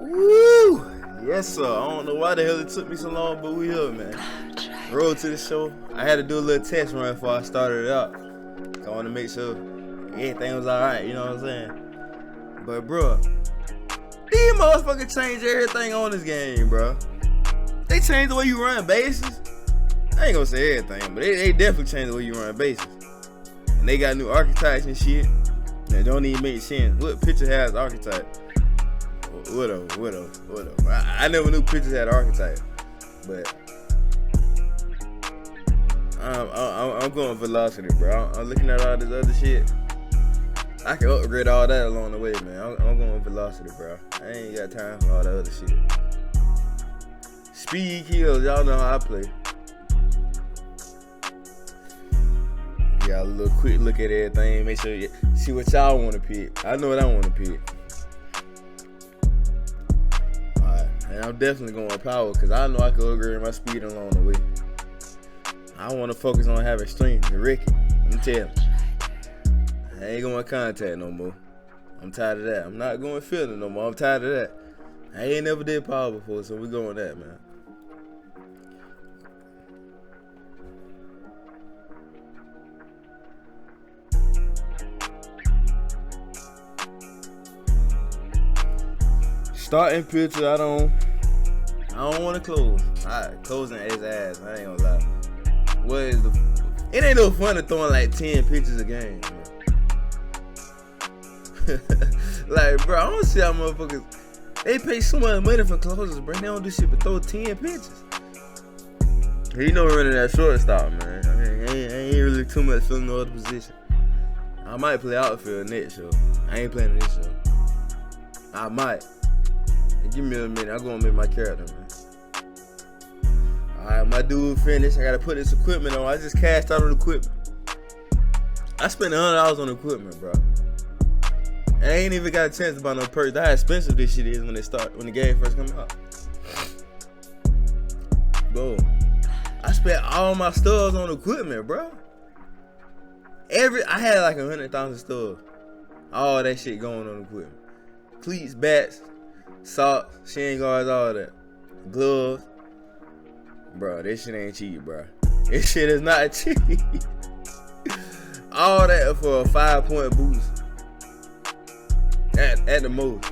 Woo! Yes, sir. I don't know why the hell it took me so long, but we here, man. Road to the show. I had to do a little test run before I started it out. I want to make sure everything was alright, you know what I'm saying? But, bro, these motherfuckers changed everything on this game, bro. They changed the way you run bases. I ain't gonna say everything, but they definitely changed the way you run bases. And they got new archetypes and shit that don't even make sense. What pitcher has archetype? Whatever. I never knew pitchers had archetype, but I'm going velocity, bro. I'm looking at all this other shit. I can upgrade all that along the way, man. I'm going velocity, bro. I ain't got time for all that other shit. Speed kills, y'all know how I play. Got a little quick look at everything, make sure you see what y'all want to pick. I know what I want to pick. And I'm definitely going power because I know I can upgrade my speed along the way. I want to focus on having strength and Ricky. I'm telling you. I ain't going contact no more. I'm tired of that. I'm not going fielding no more. I'm tired of that. I ain't never did power before, so we going that, man. Starting pitcher, I don't want to close. Closing his ass. I ain't gonna lie. It ain't no fun to throwing like 10 pitches a game, bro. Like, bro, I don't see how motherfuckers. They pay so much money for closers, bro. They don't do shit but throw 10 pitches. You know we're running that shortstop, man. I mean, ain't really too much filling no other position. I might play outfield next show. I ain't playing this show. I might. Give me a minute. I'm gonna make my character, man. Alright, my dude finished. I gotta put this equipment on. I just cashed out on equipment. I spent $100 on equipment, bro. I ain't even got a chance to buy no perks. That's how expensive this shit is when the game first come out. Bro, I spent all my stubs on equipment, bro. I had like 100,000 stubs. All that shit going on equipment. Cleats, bats, socks, shin guards, all that. Gloves. Bro, this shit ain't cheap, bro. This shit is not cheap. All that for a 5-point boost. At the most.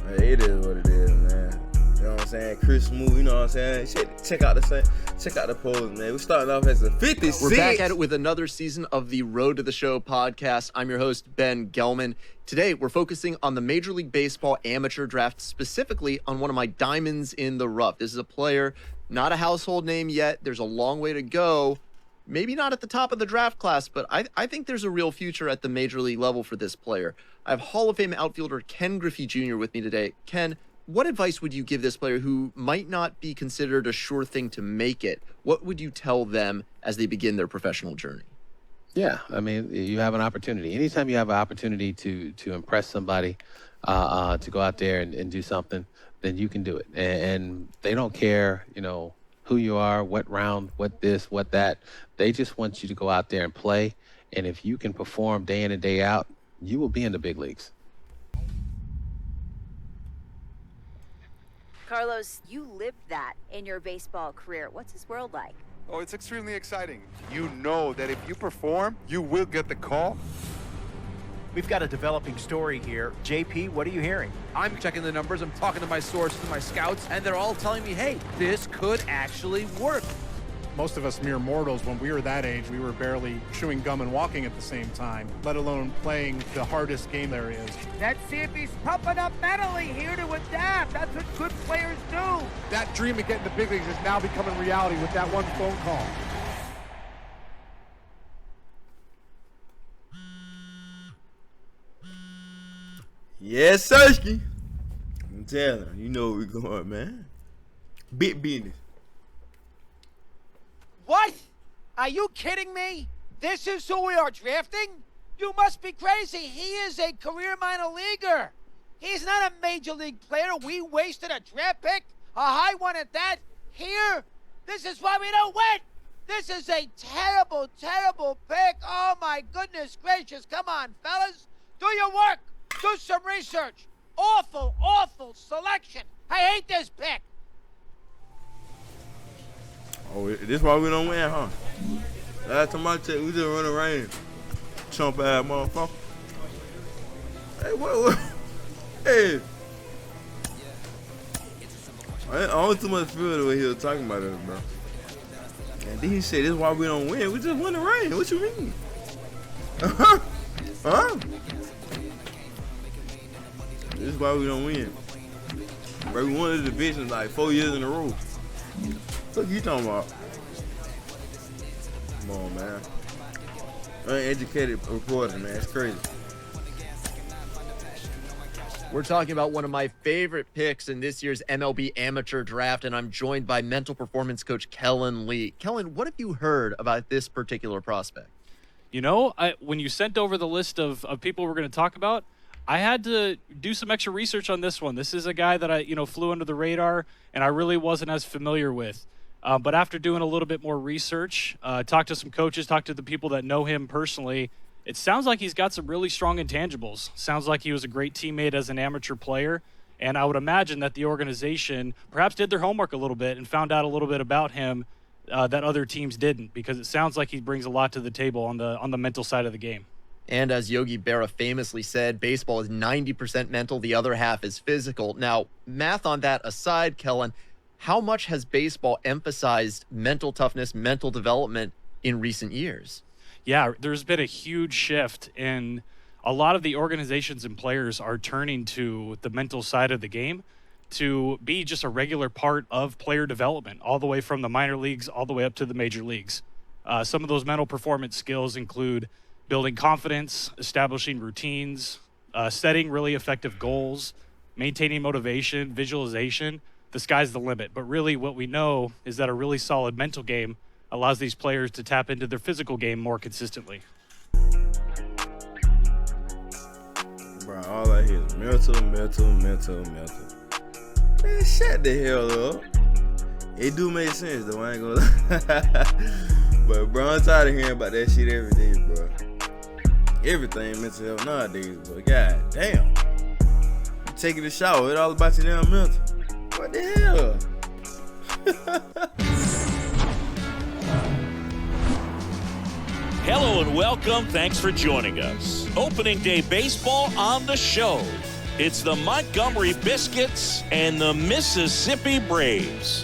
Hey, it is what it is, man. You know what I'm saying? Chris Smooth, you know what I'm saying? Check out the polls, man. We're starting off as a 56. We're back at it with another season of the Road to the Show podcast. I'm your host, Ben Gelman. Today, we're focusing on the Major League Baseball amateur draft, specifically on one of my diamonds in the rough. This is a player, not a household name yet. There's a long way to go. Maybe not at the top of the draft class, but I think there's a real future at the Major League level for this player. I have Hall of Fame outfielder Ken Griffey Jr. with me today. Ken, what advice would you give this player who might not be considered a sure thing to make it? What would you tell them as they begin their professional journey? Yeah, I mean, you have an opportunity. Anytime you have an opportunity to impress somebody, to go out there and do something, then you can do it. And they don't care, who you are, what round, what this, what that. They just want you to go out there and play. And if you can perform day in and day out, you will be in the big leagues. Carlos, you lived that in your baseball career. What's this world like? Oh, it's extremely exciting. You know that if you perform, you will get the call. We've got a developing story here. JP, what are you hearing? I'm checking the numbers, I'm talking to my sources, my scouts, and they're all telling me, hey, this could actually work. Most of us mere mortals, when we were that age, we were barely chewing gum and walking at the same time, let alone playing the hardest game there is. Let's see if he's pumping up mentally here to adapt. That's what good players do. That dream of getting the big leagues is now becoming reality with that one phone call. Yes, Sirski. I'm telling you, know where we're going, man. Big business. What? Are you kidding me? This is who we are drafting? You must be crazy. He is a career minor leaguer. He's not a major league player. We wasted a draft pick, a high one at that. Here, this is why we don't win. This is a terrible, terrible pick. Oh, my goodness gracious. Come on, fellas. Do your work. Do some research. Awful, awful selection. I hate this pick. Oh, this why we don't win, huh? Last time I checked, we just run around. Chump ass motherfucker. Hey, what? Hey. I don't too much feel the way he was talking about us, bro. And then he said, this is why we don't win. We just won the rain. What you mean? Huh? This is why we don't win. Bro, we won the division like 4 years in a row. What you talking about? Come on, man. Uneducated reporter, man. It's crazy. We're talking about one of my favorite picks in this year's MLB Amateur Draft, and I'm joined by mental performance coach Kellen Lee. Kellen, what have you heard about this particular prospect? You know, when you sent over the list of people we're going to talk about, I had to do some extra research on this one. This is a guy that I, flew under the radar, and I really wasn't as familiar with. But after doing a little bit more research, talked to some coaches, talked to the people that know him personally, it sounds like he's got some really strong intangibles. Sounds like he was a great teammate as an amateur player. And I would imagine that the organization perhaps did their homework a little bit and found out a little bit about him that other teams didn't, because it sounds like he brings a lot to the table on the mental side of the game. And as Yogi Berra famously said, baseball is 90% mental, the other half is physical. Now, math on that aside, Kellen, how much has baseball emphasized mental toughness, mental development in recent years? Yeah, there's been a huge shift, and a lot of the organizations and players are turning to the mental side of the game to be just a regular part of player development, all the way from the minor leagues all the way up to the major leagues. Some of those mental performance skills include building confidence, establishing routines, setting really effective goals, maintaining motivation, visualization. The sky's the limit. But really what we know is that a really solid mental game allows these players to tap into their physical game more consistently. Bro, all I hear is mental. Man, shut the hell up. It do make sense though, I ain't gonna lie. But bro, I'm tired of hearing about that shit every day, bro. Everything mental health nowadays, bro. God damn. You taking a shower, it's all about your damn mental. What the hell? Hello and welcome. Thanks for joining us. Opening day baseball on the show. It's the Montgomery Biscuits and the Mississippi Braves.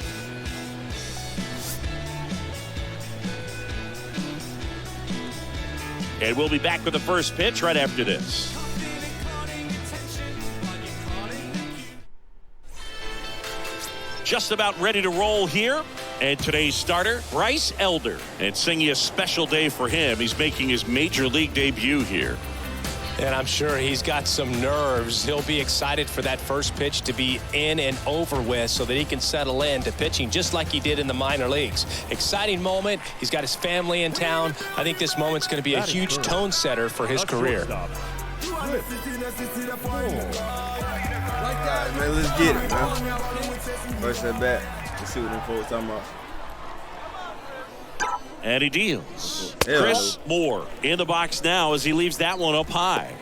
And we'll be back with the first pitch right after this. Just about ready to roll here. And today's starter, Bryce Elder. And singing a special day for him. He's making his major league debut here. And I'm sure he's got some nerves. He'll be excited for that first pitch to be in and over with so that he can settle in to pitching just like he did in the minor leagues. Exciting moment. He's got his family in town. I think this moment's going to be a huge tone setter for his career. Man, let's get it, man. First at bat. Let's see what them folks talking about. And he deals. Chris Moore in the box now as he leaves that one up high.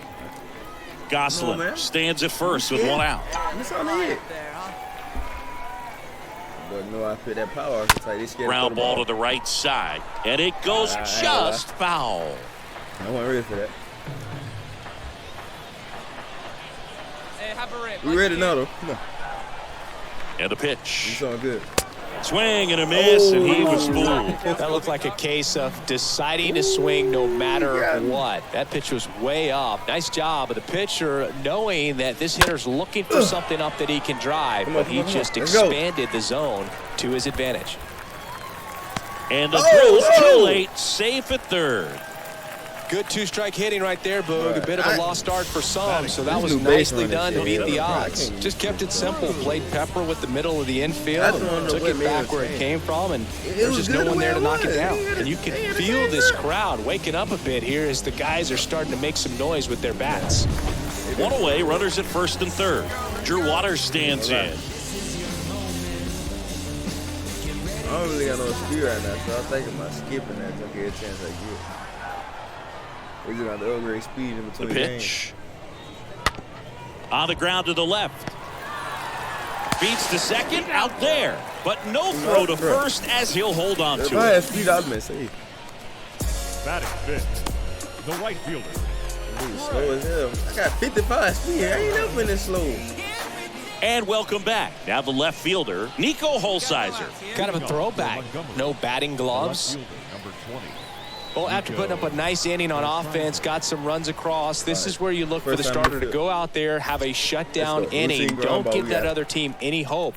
Gosselin stands at first with one out. What's on the hit? But no, I put that power. Ground ball to the right side. And it goes just foul. I wasn't ready for that. Hey, have a rip. We ready now, though. Come on. And the pitch. It's all good. Swing and a miss, and he was fooled. That looked like a case of deciding to swing no matter what. That pitch was way up. Nice job of the pitcher knowing that this hitter's looking for something up that he can drive, but he just expanded the zone to his advantage. And the throw's too late, safe at third. Good two-strike hitting right there, Boog. A bit of a lost start for some, so that was nicely done to beat the odds. Just kept it simple. Played pepper with the middle of the infield, and took it back where it came from, and there's just no one there to knock it down. And you can feel this crowd waking up a bit here as the guys are starting to make some noise with their bats. One away, runners at first and third. Drew Waters stands in. I don't really got no speed right now, so I'm thinking about skipping that to get a chance I get. We just got the upgrade speed in between the pitch. On the ground to the left. Beats the second out there, but no throw to first as he'll hold on to it. If I had speed, I'd been safe. Batting fifth, the right fielder. Dude, slow as hell. I got 55 speed. I ain't never been this slow. And welcome back. Now the left fielder, Nico Holsizer. Kind of a throwback. No batting gloves. Number 20. Well, after putting up a nice inning on offense, got some runs across, this is where you look for the starter to go out there, have a shutdown inning. Don't give that other team any hope.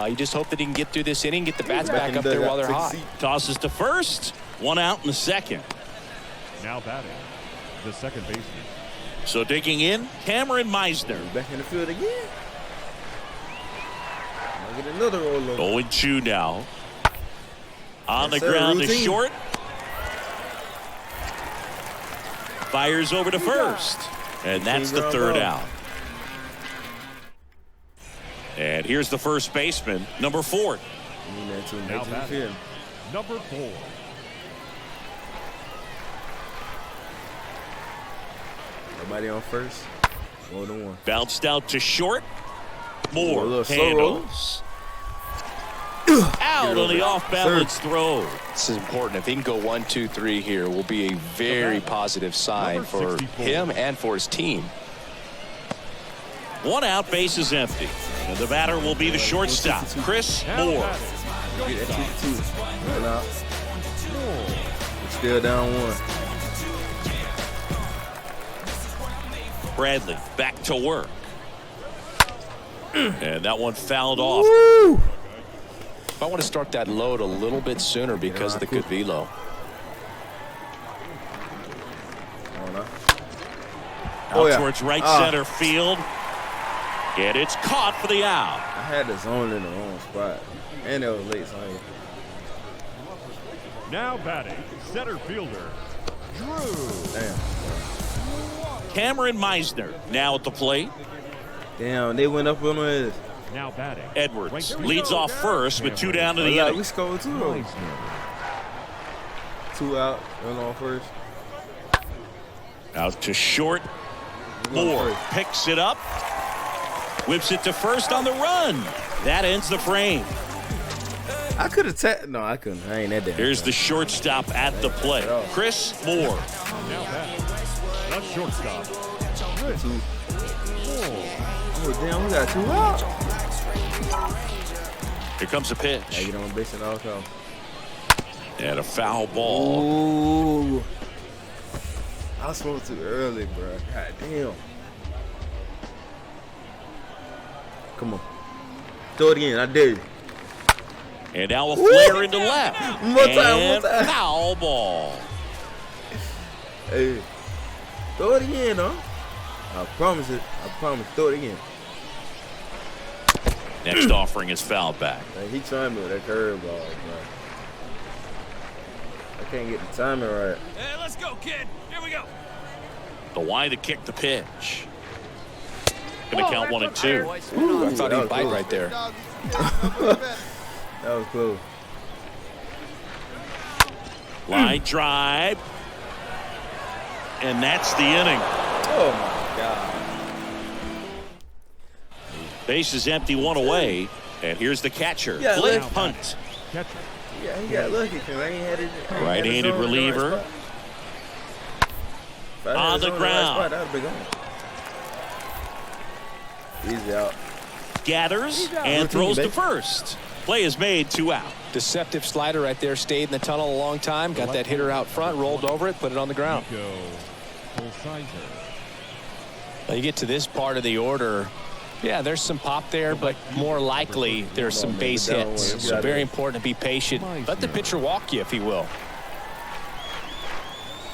You just hope that he can get through this inning, get the bats back up there while they're hot. Tosses to first, one out in the second. Now batting, the second baseman. So digging in, Cameron Meisner. Back in the field again. I'll get another roll over. 0-2 now. On the ground to short. Fires over to first. And that's the third out. And here's the first baseman, number 4. Now batting, number 4. Nobody on first. More than one. Bounced out to short. Moore handles. Out on the off-balance throw. This is important. If he can go 1, 2, 3 here, will be a very positive sign for him and for his team. One out, base is empty. And the batter will be the shortstop, Chris Moore. Get that 2-2. One out. Still down 1. Bradley back to work. And that one fouled off. Woo! I want to start that load a little bit sooner because of the good velo. Out towards right center field. And it's caught for the out. I had the zone in the wrong spot. And it was late, so Now batting, center fielder, Drew. Damn. Cameron Meisner now at the plate. Damn, they went up on his. Now batting, Edwards leads off first with 2 down to the inning. We scored 2 though. 2 out, 1 on first. Out to short. Moore picks it up. Whips it to first on the run. That ends the frame. I could have tapped. No, I couldn't. I ain't that damn. Here's the shortstop at the plate, Chris Moore. Now batting, the shortstop, Chris Moore. Oh, damn, we got 2 out. Here comes a pitch. Yeah, get on base at all costs. And a foul ball. Ooh. I was supposed to early, bro. God damn. Come on. Throw it again. I dare you. And now a flare into left. One time. Foul ball. Hey. Throw it again, huh? I promise it. I promise. Throw it again. Next offering is fouled back. Man, he trying me with that curveball, bro. I can't get the timing right. Hey, let's go, kid. Here we go. The Y to kick the pitch. Gonna count 1 and 2. Ooh, I thought he'd bite right there. That was close. Line drive. And that's the inning. Oh, my God. Base is empty, 1 away. And here's the catcher, Yeah, Blake let's- Hunt. Catcher, Yeah, he got lucky because I ain't had it. Right-handed reliever. On the ground. That would be gone. Easy out. Gathers and throws to first. Play is made, 2 out. Deceptive slider right there. Stayed in the tunnel a long time. Got that hitter out front, rolled over it, put it on the ground. Now you get to this part of the order. Yeah, there's some pop there, but more likely there's some base hits. So very important to be patient. Let the pitcher walk you, if he will.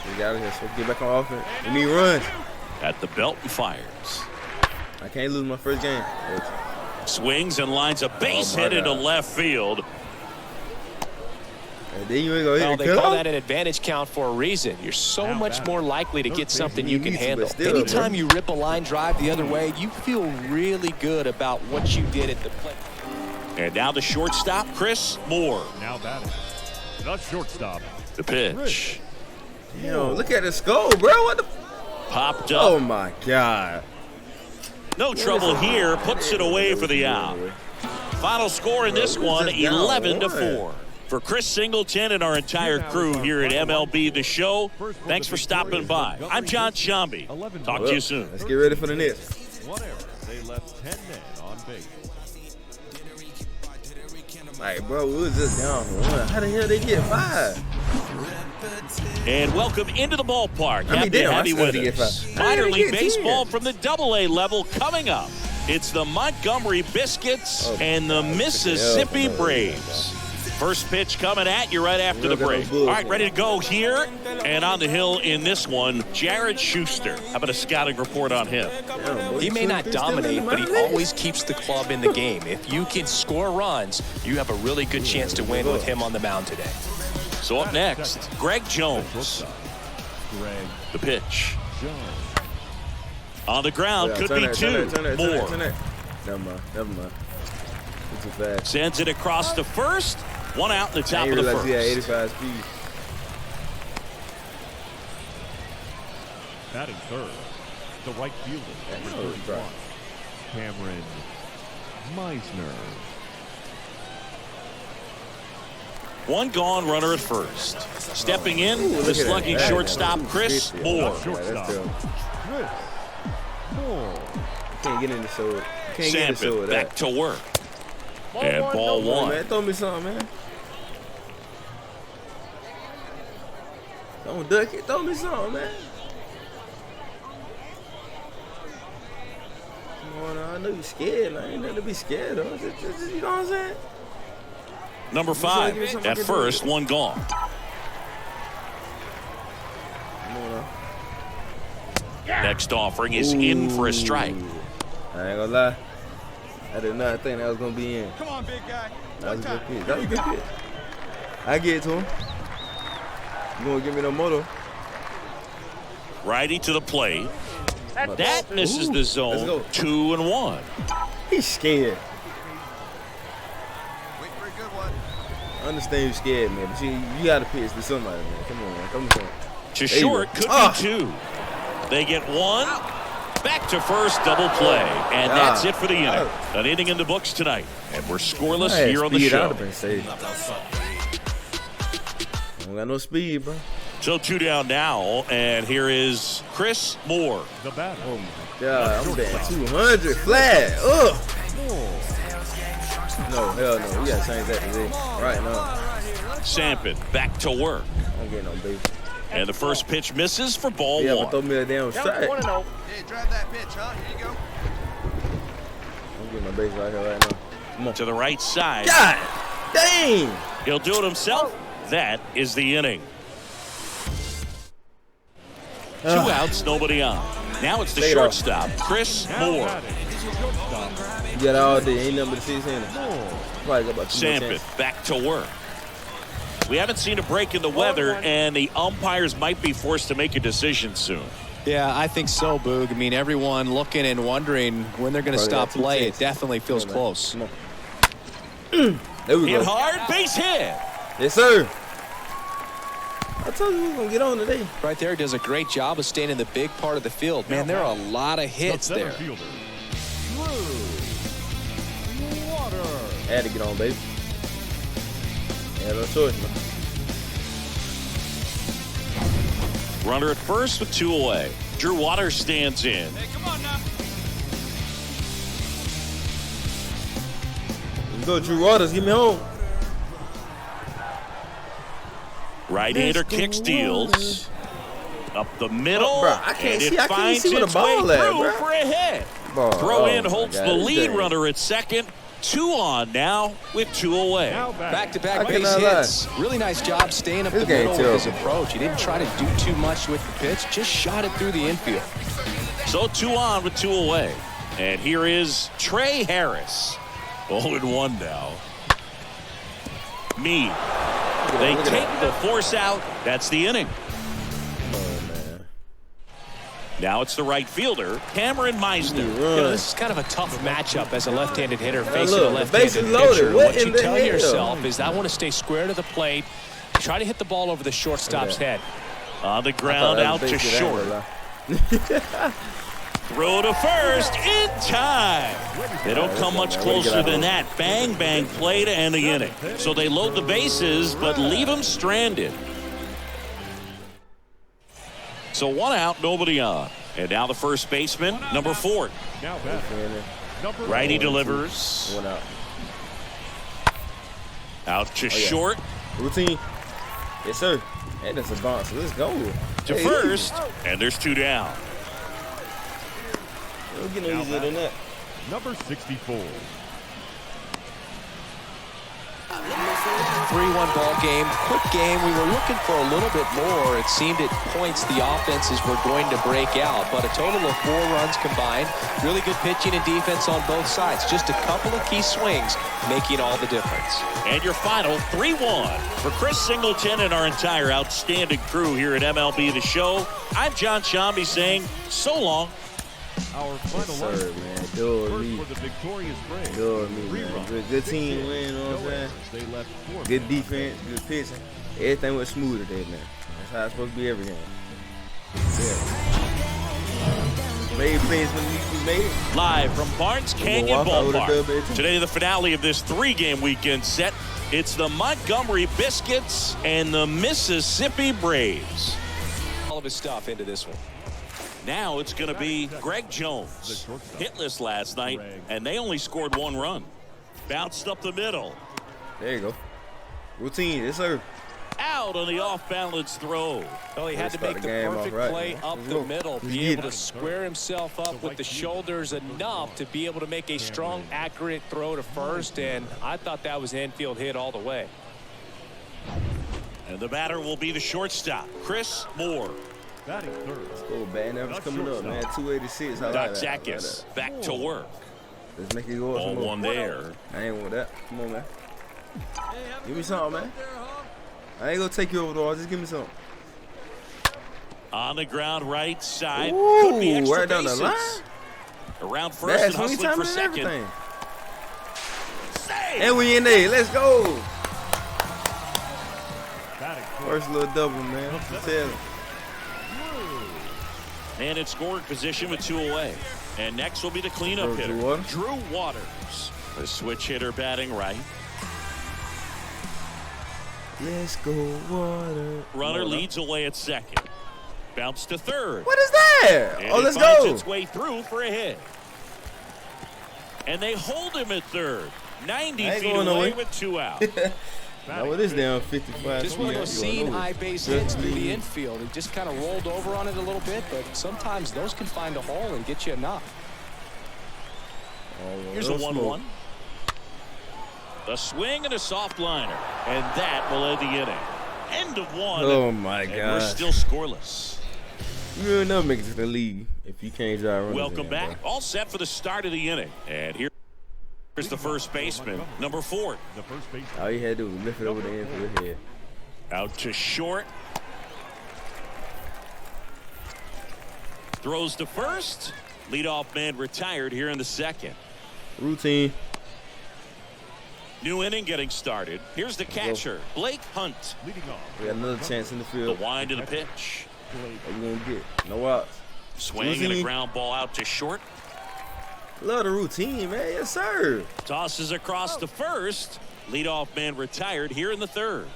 We got it here, so get back on offense. We need runs. At the belt and fires. I can't lose my first game. Swings and lines a base hit into left field. And then you ain't gonna hit Well, it. they call that an advantage count for a reason. You're so much more likely to get something you can handle. Anytime you rip a line drive the other way, you feel really good about what you did at the plate. And now the shortstop, Chris Moore. now batting, the shortstop, The pitch. Yo, look at the skull, bro. What the? Popped up. Oh, my God. No trouble here. Puts it away for the out. Final score in this one, 11-4. For Chris Singleton and our entire crew here at MLB The Show, thanks for stopping by. I'm John Shambi. Talk to you soon. Let's get ready for the next. One error. They left 10 men on base. Like, bro, we was just down for 1. How the hell they get 5? And welcome into the ballpark. Happy to have you with us. Minor League Baseball from the AA level coming up. It's the Montgomery Biscuits and the Mississippi Braves. First pitch coming at you right after the break. All right, ready to go here. And on the hill in this one, Jared Schuster. How about a scouting report on him? He may not dominate, but he always keeps the club in the game. If you can score runs, you have a really good chance to win with him on the mound today. So up next, Greg Jones. The pitch. On the ground, could be 2 more. Never mind. It's too fast. Sends it across the first. 1 out in the top of the first. Yeah, 85 speed. Batting third, the right fielder, number 31, Cameron Meisner. 1 gone, runner at first. Stepping in, the slugging shortstop, Chris Moore. Can't get in the sword. Sampson back to work. And ball 1. Man, throw me something, man. Don't duck it. Throw me something, man. Come on, I know you're scared. I ain't nothing to be scared of. Just, you know what I'm saying? Number 5 at first, 1 gone. Next offering is in for a strike. I ain't gonna lie. I did not think that was gonna be in. Come on, big guy. That was a good pitch. That was a good pitch. I get it to him. You gonna give me no motor? Righty to the plate. That misses the zone. 2-1. He's scared. Wait for a good one. I understand you're scared, man, but you gotta pitch to somebody, man. Come on, man. Come on. To short, could be 2. They get 1. Back to first, double play. And that's it for the inning. An inning in the books tonight. And we're scoreless here on the show. I don't got no speed, bro. So 2 down now. And here is Chris Moore. The batter. Oh, my God. I'm betting 200 flat. Ugh. No, hell no. We got to change that today. Right now. Sampson back to work. I don't get no base. And the first pitch misses for ball 1. Yeah, but throw me a damn strike. Hey, drive that pitch, huh? Here you go. I'm getting my base right here right now. Come on. To the right side. God dang! He'll do it himself. That is the inning. 2 outs, nobody on. Now it's the shortstop, Chris Moore. You got all day. Ain't nothing but the 6 innings. Probably got about 2 more Sampson back to work. We haven't seen a break in the weather, and the umpires might be forced to make a decision soon. Yeah, I think so, Boog. I mean, everyone looking and wondering when they're going to stop play. It definitely feels close. There we Hit go. hard, base hit. Yes, sir. I told you we were going to get on today. Right there, does a great job of staying in the big part of the field. Man, there are a lot of hits there. Fielder, I had to get on, baby. Yeah, no choice, man. Runner at first with 2 away. Drew Waters stands in. Hey, come on now. Let's go, Drew Waters. Get me home. Right-hander kick steals. Up the middle. Bro, I can't and see. it I can't finds see where the its way ball at, through bro. for a hit. Bro, Throw in my holds God, the this lead thing. runner at second. 2 on now with 2 away. Back-to-back base hits. Really nice job staying up the middle with his approach. He didn't try to do too much with the pitch. Just shot it through the infield. So 2 on with 2 away. And here is Trey Harris. 0-1 now. Meade. They take the force out. That's the inning. Now it's the right fielder, Cameron Meisner. This is kind of a tough matchup as a left-handed hitter facing a left-handed pitcher. What you tell yourself is I want to stay square to the plate, try to hit the ball over the shortstop's head. On the ground, out to short. Throw to first in time. They don't come much closer than that. Bang, bang play to end the inning. So they load the bases, but leave them stranded. So 1 out, nobody on. And now the first baseman, number 4. Righty delivers. 1 out. Out to short. Routine. Yes, sir. And that's a bounce. Let's go. To first. And there's 2 down. We'll get no easier than that. Number 64. 3-1 ball game, quick game. We were looking for a little bit more. It seemed at points the offenses were going to break out, but a total of 4 runs combined. Really good pitching and defense on both sides. Just a couple of key swings making all the difference. And your final 3-1 for Chris Singleton and our entire outstanding crew here at MLB The Show. I'm John Shambi saying so long. Our final sir, man. Do me. for the victorious Braves. Do me, man. Good team win, you know what I'm saying? Good defense, good pitching. Everything was smooth today, man. That's how it's supposed to be every game. Yeah. Made plays when we made it. Live from Barnes Canyon Ballpark. Today, the finale of this 3-game weekend set. It's the Montgomery Biscuits and the Mississippi Braves. All of his stuff into this one. Now it's going to be Greg Jones. Hitless last night, and they only scored 1 run. Bounced up the middle. There you go. Routine, yes, sir. Out on the off-balance throw. Well, he had to make the perfect play up the middle, be able to square himself up with the shoulders enough to be able to make a strong, accurate throw to first, and I thought that was an infield hit all the way. And the batter will be the shortstop, Chris Moore. Batting third. Let's go, bad numbers coming up, man. 286. I like that. Zakis back to work. Let's make it go up. Ball Some more. 1 there. I ain't want that. Come on, man. Give me something, man. I ain't gonna take you over the wall. Just give me something. On the ground, right side. Ooh, could be extra right down the bases. line. Around first and hustling for second. And we in there. Let's go. First little double, man. Tell him. And in scoring position with 2 away. And next will be the cleanup hitter, Drew Waters. The switch hitter batting right. Let's go, Water. Runner leads away at second. Bounce to third. What is that? And let's it finds go. its way through for a hit. And they hold him at third. 90 feet away with 2 out. Now it is down 55. Just one of those seen high base hits through the infield. He just kind of rolled over on it a little bit, but sometimes those can find a hole and get you enough. Here's a 1-1. A swing and a soft liner. And that will end the inning. End of 1. Oh, my God. And we're still scoreless. You'll never make it to the league if you can't drive runners. Welcome back. Bro. All set for the start of the inning. And here's the first baseman, number 4. All you had to do was lift it over the infield head. Out to short. Throws to first. Leadoff man retired here in the second. Routine. New inning getting started. Here's the catcher, Blake Hunt. We got another chance in the field. The wind of the pitch. What you gonna get? No outs. Swing and a ground ball out to short. Love the routine, man. Yes, sir. Tosses across to first. Leadoff man retired here in the third.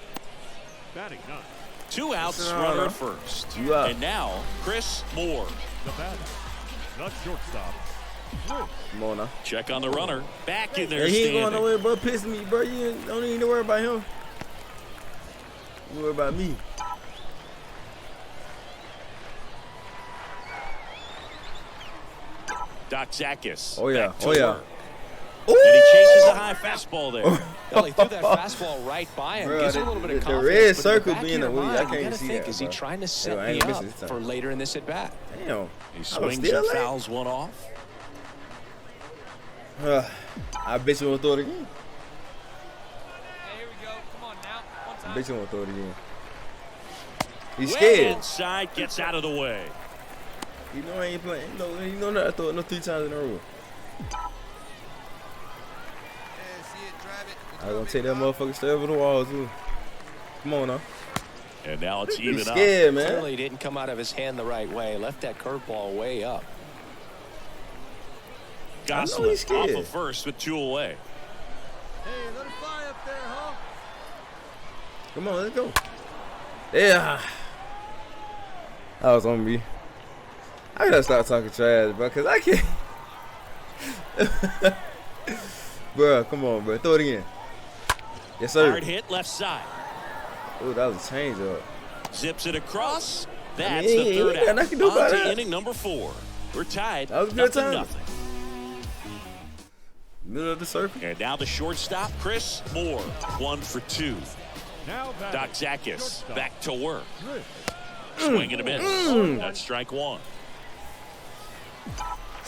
2 outs, runner at first. And now, Chris Moore. The batter, the shortstop. Come on now. Check on the runner. Back in there. He ain't going nowhere but pissing me, bro. You don't need to worry about him. You worry about me. Doc Zakis. Oh, yeah. Back to Oh, yeah. work. And he chases the high fastball there. Well, he threw that fastball right by him. Bro, gives him a little bit of the confidence. red but circle in the back being of the your way, I mind, can't you gotta see think, that, is he bro. trying to set I me ain't up missing this time. for later in this at bat? Damn. He swings and fouls one off. I bet you won't throw it again. Here we go. Come on now. One time. I bet you won't throw it again. He's Way scared. inside, gets out of the way. You know I ain't playing. You know not to throw it no 3 times in a row. I'm gonna take that motherfucker straight over the wall too. Come on now. And now it's even He's scared, up. man. Clearly didn't come out of his hand the right way. Left that curveball way up. Gosselin he's scared. off of first with 2 away. Hey, let it fly up there, huh? Come on, let's go. Yeah. That was on me. I gotta stop talking trash, bro, because I can't. Bro, come on, bro. Throw it again. Yes, sir. Hard hit left side. Oh, that was a change up. Zips it across. That's I mean, the third out. nothing to do about On to that. inning number 4. We're tied. That was a good time. Nothing. Middle of the circle. And now the shortstop, Chris Moore. 1 for 2. Now Doc Zakis back to work. Mm. Swing and a miss. That's strike 1.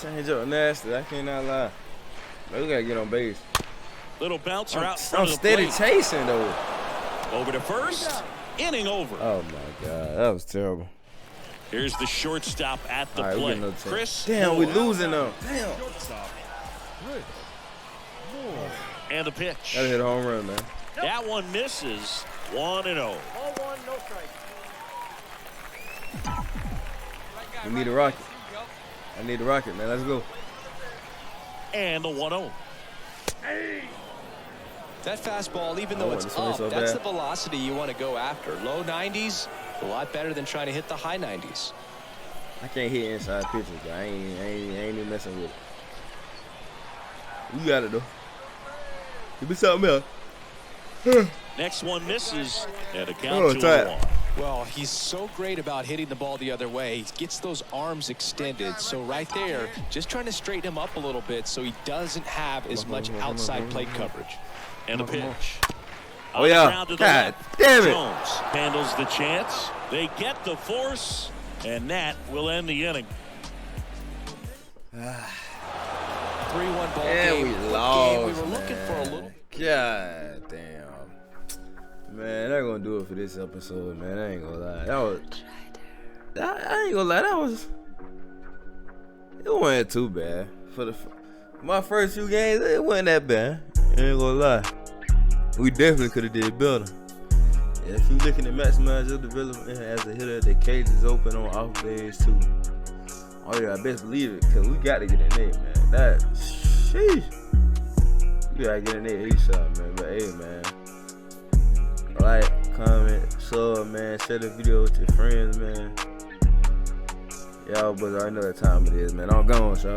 Change up nasty. I cannot lie. We gotta get on base. Little bouncer out I'm front of the steady plate. chasing though. Over to first. Inning over. Oh my God, that was terrible. Here's the shortstop at the All right, we plate. get another chance. Chris Damn, we Moore. losing them. Damn. And the pitch. Gotta hit a home run, man. That one misses. 1-0. Ball 1, no strike. We need a rocket. I need a rocket, man. Let's go. And the 1-0. That fastball, even though it's up, that's the velocity you want to go after. Low 90s, a lot better than trying to hit the high 90s. I can't hit inside pitches, but I ain't even messing with it. You got it though. Give me something else. Next one misses. And a count 2-1. Well, he's so great about hitting the ball the other way. He gets those arms extended. So right there, just trying to straighten him up a little bit so he doesn't have as much outside plate coverage. And the pitch. Oh, yeah. Down to the God left. damn it. Jones handles the chance. They get the force, and that will end the inning. 3-1 ball And game. we What lost, game? We were looking for a little. God damn. Man, they're gonna do it for this episode, man. I ain't gonna lie. That was. I ain't gonna lie. That was. It wasn't too bad for my first few games. It wasn't that bad. I ain't gonna lie. We definitely could have did better. If you looking to maximize your development as a hitter, the cage is open on off days too. Oh yeah, I best believe it, cause we got to get in there, man. That sheesh. We gotta get in there ASAP, man. But hey, man. Like, comment, sub, man. Share the video with your friends, man. Y'all boys already know what time it is, man. I'm gone, son.